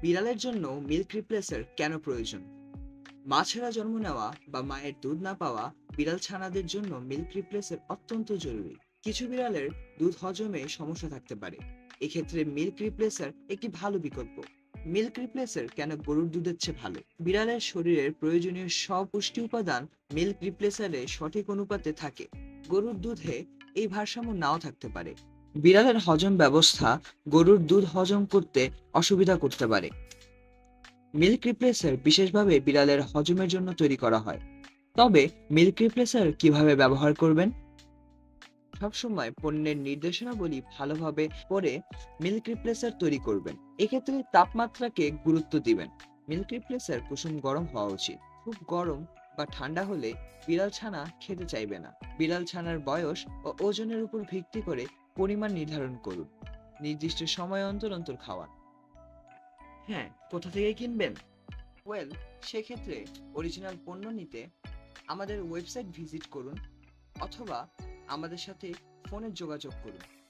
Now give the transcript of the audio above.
বিড়ালের জন্য milk replacer কেন প্রয়োজন? মা ছাড়া জন্ম নেওয়া বা মায়ের দুধ না পাওয়া বিড়াল ছানাদের জন্য মিল্ক রিপ্লেসার অত্যন্ত জরুরি। কিছু বিড়ালের দুধ হজমে সমস্যা থাকতে পারে। এক্ষেত্রে মিল্ক রিপ্লেসার একটি ভালো বিকল্প। মিল্ক রিপ্লেসার কেন গরুর দুধের চেয়ে ভালো? বিড়ালের শরীরের প্রয়োজনীয় সব পুষ্টি উপাদান মিল্ক রিপ্লেসারে সঠিক অনুপাতে থাকে। গরুর দুধে এই ভারসাম্য নাও থাকতে পারে। বিড়ালের হজম ব্যবস্থা গরুর দুধ হজম করতে অসুবিধা করতে পারে। মিল্ক রিপ্লেসার বিশেষভাবে বিড়ালের হজমের জন্য তৈরি করা হয়। তবে মিল্ক রিপ্লেসার কিভাবে ব্যবহার করবেন? সবসময় পণ্যের নির্দেশনাবলী ভালোভাবে পড়ে মিল্ক রিপ্লেসার তৈরি করবেন। এক্ষেত্রে তাপমাত্রাকে গুরুত্ব দিবেন। মিল্ক রিপ্লেসার কুসুম গরম হওয়া উচিত। খুব গরম বা ঠান্ডা হলে বিড়াল ছানা খেতে চাইবে না। বিড়াল ছানার বয়স ও ওজনের উপর ভিত্তি করে পরিমাণ নির্ধারণ করুন। নির্দিষ্ট সময় অন্তর অন্তর খাওয়ান। হ্যাঁ, কোথা থেকে কিনবেন? ওয়েল, সেক্ষেত্রে অরিজিনাল পণ্য নিতে আমাদের ওয়েবসাইট ভিজিট করুন অথবা আমাদের সাথে ফোনে যোগাযোগ করুন।